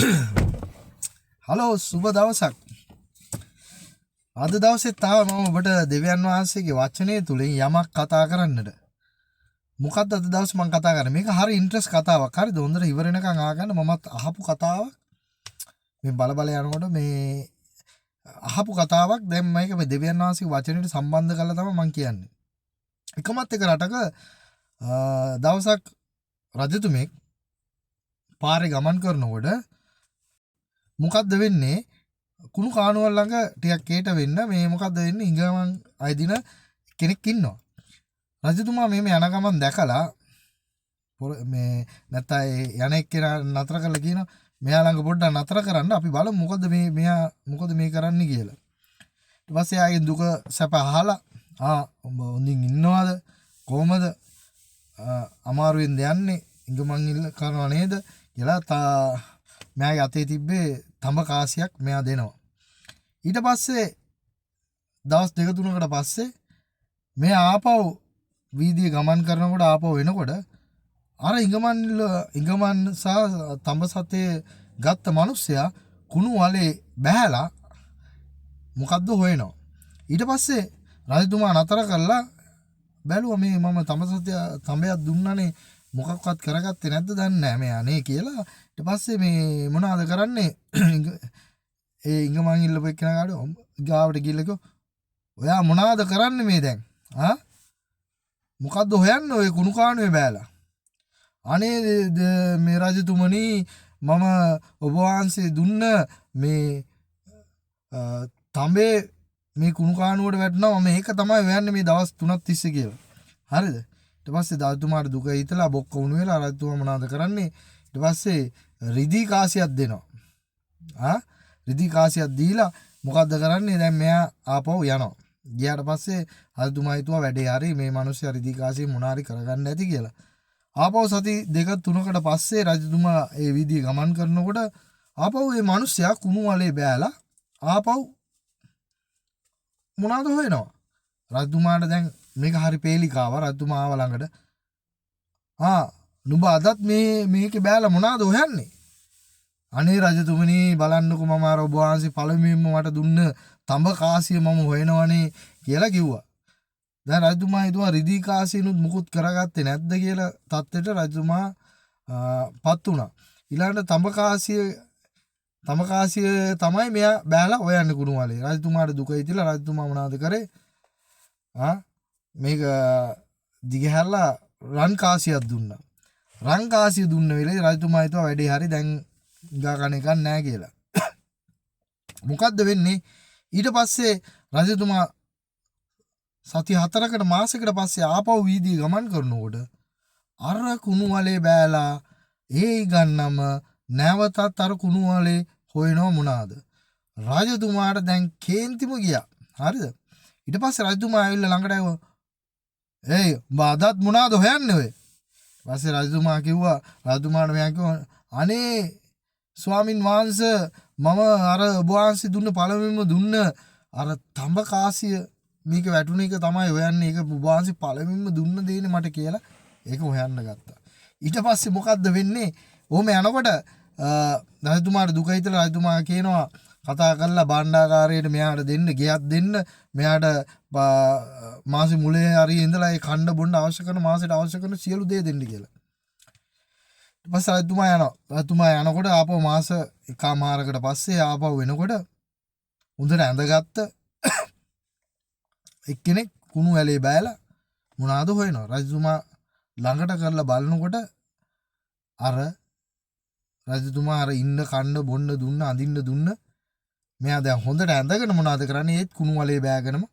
Hello සුබ දවසක්. අද දවසේ තාම මම ඔබට දෙවියන් වහන්සේගේ වචනය තුලින් යමක් කතා කරන්නට. මොකක්ද අද දවස් මම කතා කරන්නේ? මේක හරි ඉන්ට්‍රස් කතාවක්. හරිද? හොඳට ඉවර වෙනකන් ආගන්න. මමත් අහපු කතාවක්. මේ බල යනකොට මේ අහපු කතාවක්. දැන් මේක මේ දෙවියන් වහන්සේගේ වචනයට සම්බන්ධ කරලා තමයි මම කියන්නේ. එකමත් එක රටක දවසක් රජතුමෙක් පාරේ ගමන් කරනකොට මොකද්ද වෙන්නේ? කුණු කානුවල් ළඟ ටිකක් කේට වෙන්න මේ මොකද්ද වෙන්නේ? ඉංගමන් අයදින කෙනෙක් ඉන්නවා. රජතුමා මේ යන ගමන් දැකලා මේ නැත්නම් යන එක්කෙනා නතර කරලා කියනවා මෙයා ළඟ පොඩ්ඩක් නතර කරන්න අපි බලමු මොකද මේ කරන්නේ කියලා. ඊට පස්සේ ආයේ දුක සැප අහලා උඹ හොඳින් ඉන්නවද? කොහමද? අමාරුවෙන්ද යන්නේ? ඉංගමන් ඉල්ල කරනව නේද? කියලා මෙයාගේ අතේ තිබ්බේ තඹ කාසියක් මෙයා දෙනවා. ඊට පස්සේ දවස් දෙක තුනකට පස්සේ මෙයා ආපහු වීදියේ ගමන් කරනකොට ආපහු එනකොට අර ඉංගමන් සහ තඹ සතේ ගත්ත මිනිස්සයා කුණු වලේ බැහැලා මොකද්ද හොයනවා. ඊට පස්සේ රජතුමා නතර කරලා බැලුවා මේ මම තඹයක් දුන්නානේ මොකක්වත් කරගත්තේ නැද්ද දන්නේ නැහැ මෙයා නේ කියලා. ඊට පස්සේ මේ මොනවද කරන්නේ? ඒ ඉංගමන් ඉල්ලපු එක්කෙනා ගාවට ගිහලා කිව්වා ඔයා මොනවද කරන්නේ මේ දැන්? මොකද්ද හොයන්නේ ඔය කුණු කාණුවේ බෑලා? අනේ මේ රජතුමනි මම ඔබ වහන්සේ දුන්න මේ තඹේ මේ කුණු කාණුවට වැටුණා මම ඒක තමයි හොයන්නේ මේ දවස් 3ක් තිස්සේ කියලා. හරිද? ඊට පස්සේ රජතුමාට දුක හිතලා බොක්ක වුණ වෙලා රජතුමා මොනවද කරන්නේ? ඊට පස්සේ රිදී කාසියක් දෙනවා. රිදී කාසියක් දීලා මොකද්ද කරන්නේ? දැන් මෙයා ආපහු යනවා. ගියාට පස්සේ රජතුමා හිතුවා වැඩේ හරි මේ මිනිස්සු රිදී කාසිය මොනාරි කරගන්න ඇති කියලා. ආපහු සති දෙක තුනකට පස්සේ රජතුමා ඒ විදිහේ ගමන් කරනකොට ආපහු මේ මිනිස්සයා කුණු වලේ බෑලා ආපහු මොනවද හොයනවා? රජතුමාට දැන් මේක හරි පේලිකාව. රජතුමා ආව ළඟට නුඹ අදත් මේකේ බෑලා මොනවද හොයන්නේ? අනේ රජතුමනි බලන්නකෝ මම අර ඔබ වහන්සේ පළමුවෙන්ම මට දුන්න තඹ කාසිය මම හොයනවනේ කියලා කිව්වා. දැන් රජතුමා හිතුවා රිදී කාසියනුත් මුකුත් කරගත්තේ නැද්ද කියලා තත්ත්වයට රජතුමා පත් වුණා. ඊළඟට තඹ කාසිය තමයි මෙයා බෑලා හොයන්නේ කුණු වලේ. රජතුමාට දුක හිතිලා රජතුමා මොනවද කරේ? මේක දිගහැරලා රන් කාසියක් දුන්නා. රන් කාසිය දුන්න වෙලේ රජතුමා හිතුවා වැඩේ හරි දැන් ගා කණ එකක් නැහැ කියලා. මොකද්ද වෙන්නේ? ඊට පස්සේ රජතුමා සති 4කට මාසයකට පස්සේ ආපහු වීදියේ ගමන් කරනකොට අර කුණු වලේ බෑලා ඒ ගන්නම නැවතත් අර කුණු වලේ හොයනව මොනවාද? රජතුමාට දැන් කේන්තිම ගියා. හරිද? ඊට පස්සේ රජතුමා ඇවිල්ලා ළඟට ආවා. "ඒයි උඹ අදත් මොනවාද හොයන්නේ ඔය?" පස්සේ රජතුමාට මෙයා කිව්වා "අනේ ස්වාමින් වහන්සේ මම අර ඔබ වහන්සේ දුන්න පළමුවෙන්ම දුන්න අර තඹ කාසිය මේක වැටුණ එක තමයි හොයන්නේ. ඒක ඔබ වහන්සේ පළමුවෙන්ම දුන්න දෙන්නේ මට කියලා ඒක හොයන්න ගත්තා." ඊට පස්සේ මොකද්ද වෙන්නේ? ඔහොම යනකොට රජතුමාට දුක හිතලා රජතුමා කියනවා කතා කරලා භාණ්ඩාගාරයට මෙයාට දෙන්න ගෙයක් දෙන්න මෙයාට මාසෙ මුලේ හරි ඉඳලා ඒ කණ්ඩ බොණ්ඩ අවශ්‍ය කරන මාසෙට අවශ්‍ය කරන සියලු දේ දෙන්න කියලා. ඊට පස්සේ රජතුමා යනවා. රජතුමා යනකොට ආපහු මාස එකමාරකට පස්සේ ආපහු වෙනකොට හොඳට ඇඳගත්ත එක්කෙනෙක් කුණු ඇලේ බෑලා මොනවාද හොයනවා. රජතුමා ළඟට කරලා බලනකොට රජතුමා ඉන්න කන්න බොන්න දුන්න අඳින්න දුන්න මෙයා දැන් හොඳට ඇඳගෙන මොනවද කරන්නේ? ඒත් කුණු වලේ බෑගෙනම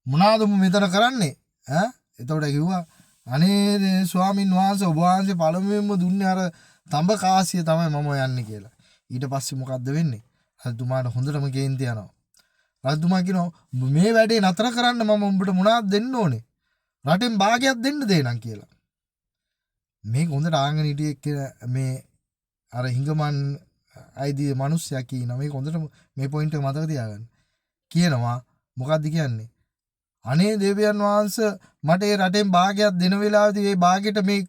මොනවද මෙතන කරන්නේ? එතකොට කිව්වා අනේ ස්වාමින් වහන්සේ ඔබ වහන්සේ පළමුවෙන්ම දුන්නේ අර තඹ කාසිය තමයි මම යන්නේ කියලා. ඊට පස්සේ මොකද්ද වෙන්නේ? රජතුමාට හොඳටම කේන්ති යනවා. රජතුමා කියනවා මේ වැඩේ නතර කරන්න මම උඹට මොනවද දෙන්න ඕනේ? රටෙන් භාගයක් දෙන්න දෙන්නම් කියලා. මේක හොඳට ආංගන හිටියේ මේ අර හිඟමන් අයිදී මිනිස්සයා කියනවා මේක හොඳට මේ පොයින්ට් එක මතක තියාගන්න. කියනවා මොකද්ද කියන්නේ? අනේ දේවයන් වහන්සේ මට ඒ රටෙන් භාගයක් දෙන වෙලාවේදී ඒ භාගෙට මේ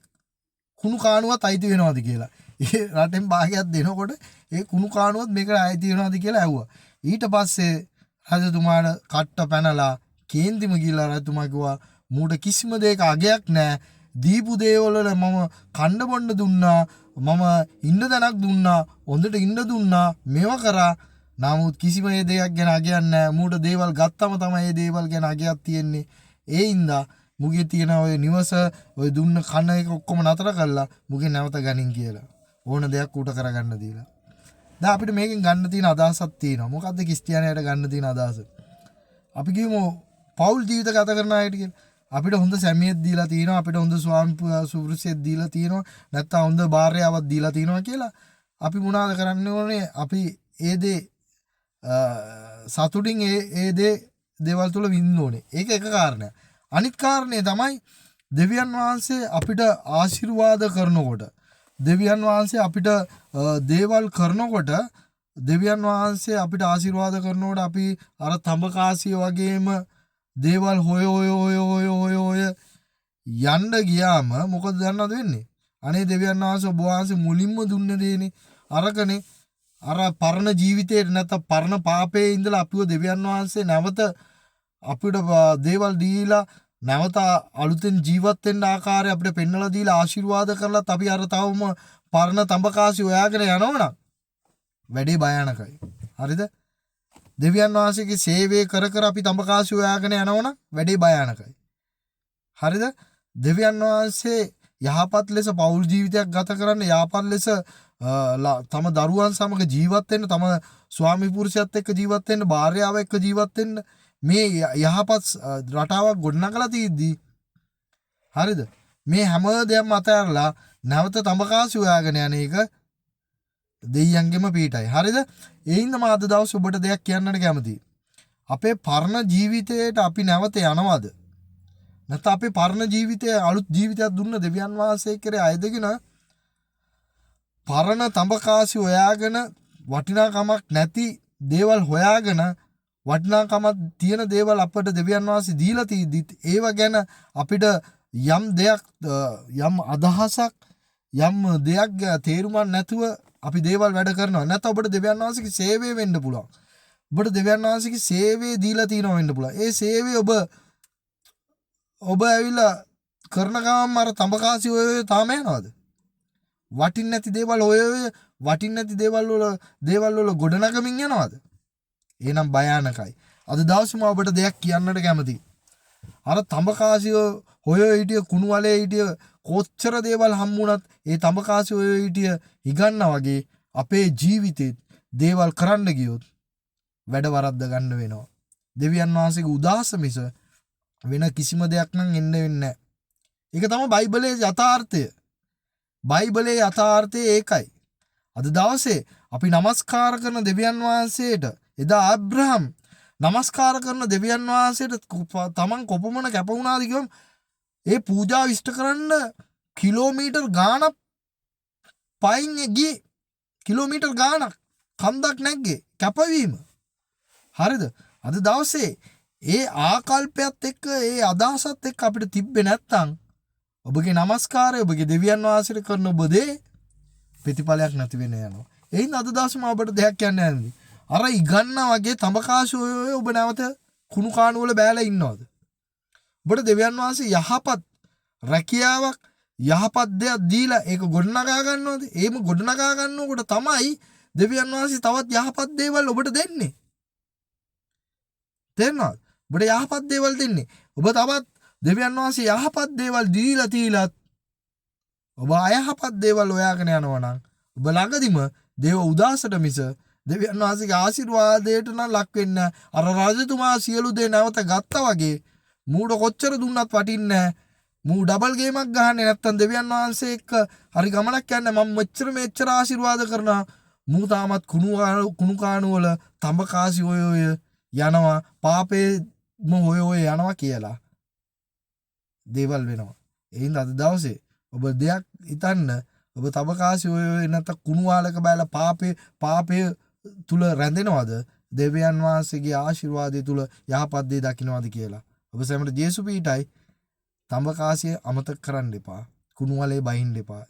කුණු කාණුවත් අයිති වෙනවද කියලා. ඒ රටෙන් භාගයක් දෙනකොට ඒ කුණු කානුවත් මේකට ආයෙ තියනවාද කියලා ඇහුවා. ඊට පස්සේ රජතුමාට කට්ට පැනලා කේන්තිම ගිහිල්ලා රජතුමා කිව්වා මූට කිසිම දෙයක අගයක් නැහැ. දීපු දේවල් වල මම කණ්ඩ බොණ්ඩ දුන්නා. මම ඉන්න තැනක් දුන්නා. හොඳට ඉන්න දුන්නා. මේවා කරා. නමුත් කිසිම ඒ දෙයක් ගැන අගයක් නැහැ. මූට දේවල් ගත්තම තමයි ඒ දේවල් ගැන අගයක් තියෙන්නේ. ඒ හින්දා මුගේ තියෙන ඔය නිවස ඔය දුන්න කන එක ඔක්කොම නතර කරලා මුගේ නැවත ගනින් කියලා. ඕන දෙයක් ඌට කරගන්න දීලා. දැන් අපිට මේකෙන් ගන්න තියෙන අදහසක් තියෙනවා. මොකද්ද ක්‍රිස්තියානියට ගන්න තියෙන අදහස? අපි කියමු පෞල් ජීවිත ගත කරන අයට කියලා. අපිට හොඳ සැමියෙක් දීලා තියෙනවා. අපිට හොඳ ස්වාමි සුවෘසියෙක් දීලා තියෙනවා. නැත්නම් හොඳ භාර්යාවක් දීලා තියෙනවා කියලා. අපි මොනවද කරන්න ඕනේ? අපි ඒ දේ සතුටින් ඒ දේවල් තුල විඳින්න ඕනේ. ඒක එක කාරණයක්. අනිත් කාරණේ තමයි දෙවියන් වහන්සේ අපිට ආශිර්වාද කරනකොට දෙවියන් වහන්සේ අපිට දේවල් කරනකොට දෙවියන් වහන්සේ අපිට ආශිර්වාද කරනකොට අපි අර තඹකාසිය වගේම දේවල් හොය යන්න ගියාම මොකද දන්නවද වෙන්නේ? අනේ දෙවියන් වහන්සේ ඔබ වහන්සේ මුලින්ම දුන්න දේනේ අරකනේ අර පරණ ජීවිතේට නැත්නම් පරණ පාපයේ ඉඳලා අපිව දෙවියන් වහන්සේ නැවත අපිට දේවල් දීලා නැවත අලුතෙන් ජීවත් වෙන්න ආකාරය අපිට පෙන්වලා දීලා ආශිර්වාද කරලත් අපි අර තවම පරණ තඹකාසි හොයාගෙන යනවනම් වැඩේ භයානකයි. හරිද? දෙවියන් වහන්සේගේ සේවය කර කර අපි තඹකාසි හොයාගෙන යනවනම් වැඩේ භයානකයි. හරිද? දෙවියන් වහන්සේ යහපත් ලෙස පෞල් ජීවිතයක් ගත කරන්න යහපත් ලෙස තම දරුවන් සමග ජීවත් වෙන්න තම ස්වාමි පුරුෂයත් එක්ක ජීවත් වෙන්න භාර්යාව එක්ක ජීවත් වෙන්න මේ යහපත් රටාවක් ගොඩනගලා තියෙද්දී හරිද මේ හැම දෙයක්ම අතහැරලා නැවත තඹකාසි හොයාගෙන යන එක දෙයියන්ගෙම පීටයි. හරිද? ඒ හින්දා මම අද දවසේ ඔබට දෙයක් කියන්නට කැමතියි. අපේ පරණ ජීවිතයට අපි නැවත යනවද? නැත්නම් අපේ පරණ ජීවිතයේ අලුත් ජීවිතයක් දුන්න දෙවියන් වහන්සේ කෙරේ අයදගෙන පරණ තඹකාසි හොයාගෙන වටිනාකමක් නැති දේවල් හොයාගෙන වටිනාකමක් තියෙන දේවල් අපට දෙවියන් වහන්සේ දීලා තියෙද්දිත් ඒව ගැන අපිට යම් දෙයක් යම් අදහසක් යම් දෙයක් තේරුමක් නැතුව අපි දේවල් වැඩ කරනවා. නැත්නම් ඔබට දෙවියන් වහන්සේගේ සේවය වෙන්න පුළුවන්. ඔබට දෙවියන් වහන්සේගේ සේවය දීලා තියෙනවා වෙන්න පුළුවන්. ඒ සේවය ඔබ ඇවිල්ලා කරන ගමන් අර තඹකාසි ඔය තාම යනවද? වටින් නැති දේවල් ඔය වටින් නැති දේවල් වල ගොඩනගමින් යනවද? එහෙනම් භයානකයි. අද දවසේ මම ඔබට දෙයක් කියන්නට කැමතියි. අර තඹකාසිය හොය හිටිය කුණු වලේ හිටිය කොච්චර දේවල් හම්බුණත් ඒ තඹකාසිය හොය හිටිය හිගන්නා වගේ අපේ ජීවිතේ දේවල් කරන්න ගියොත් වැඩ වරද්ද ගන්න වෙනවා. දෙවියන් වහන්සේගේ උදාස මිස වෙන කිසිම දෙයක් නම් එන්න වෙන්නේ නැහැ. ඒක තමයි බයිබලයේ යථාර්ථය. බයිබලයේ යථාර්ථය ඒකයි. අද දවසේ අපි නමස්කාර කරන දෙවියන් වහන්සේට එදා අබ්‍රහම් නමස්කාර කරන දෙවියන් වහන්සේට තමන් කොපමණ කැප වුණාද කියවම ඒ පූජාව ඉෂ්ට කරන්න කිලෝමීටර් ගාණක් පයින් ගියේ කිලෝමීටර් ගාණක් කන්දක් නැග්ගේ කැපවීම. හරිද? අද දවසේ ඒ ආකල්පයත් එක්ක ඒ අදහසත් එක්ක අපිට තිබ්බේ නැත්තම් ඔබගේ නමස්කාරය ඔබගේ දෙවියන් වහන්සේට කරන ඔබ දේ ප්‍රතිඵලයක් නැති වෙන යනවා. එහෙනම් අද දවසේ මම ඔබට දෙයක් කියන්න යන්නේ. අර ඉගන්නා වගේ තඹකාසි ඔය ඔබ නැවත කුණු කාණු වල බෑලා ඉන්නවද? ඔබට දෙවියන් වහන්සේ යහපත් රැකියාවක් යහපත් දෙයක් දීලා ඒක ගොඩනගා ගන්නවද? එහෙම ගොඩනගා ගන්නකොට තමයි දෙවියන් වහන්සේ තවත් යහපත් දේවල් ඔබට දෙන්නේ. තේරෙනවද? ඔබට යහපත් දේවල් දෙන්නේ. ඔබ තවත් දෙවියන් වහන්සේ යහපත් දේවල් දීලා තීලත් ඔබ අයහපත් දේවල් හොයාගෙන යනවා නම් ඔබ ළඟදිම දේව උදාසට මිස දෙවියන් වහන්සේගේ ආශිර්වාදයට නම් ලක් වෙන්න අර රජතුමා සියලු දේ නැවත ගත්තා වගේ මූඩ කොච්චර දුන්නත් වටින්නේ නැහැ. මූ ඩබල් ගේමක් ගහන්නේ නැත්තම් දෙවියන් වහන්සේ එක්ක හරි ගමනක් යන්නේ මම මෙච්චර ආශිර්වාද කරනවා. මූ තාමත් කුණු කාණු වල තඹකාසි ඔය යනවා පාපේම ඔය යනවා කියලා දේවල් වෙනවා. එහෙනම් අද දවසේ ඔබ දෙයක් හිතන්න ඔබ තඹකාසි ඔය නැත්නම් කුණු වලක බැලලා පාපේ තුල රැඳෙනවද? දෙවියන් වහන්සේගේ ආශිර්වාදය තුල යහපත් දේ දකින්නවද කියලා. ඔබ සැමට ජේසු පීඨයි. තඹකාසිය අමතක කරන්න එපා. කුණු වලේ බහින්න එපා.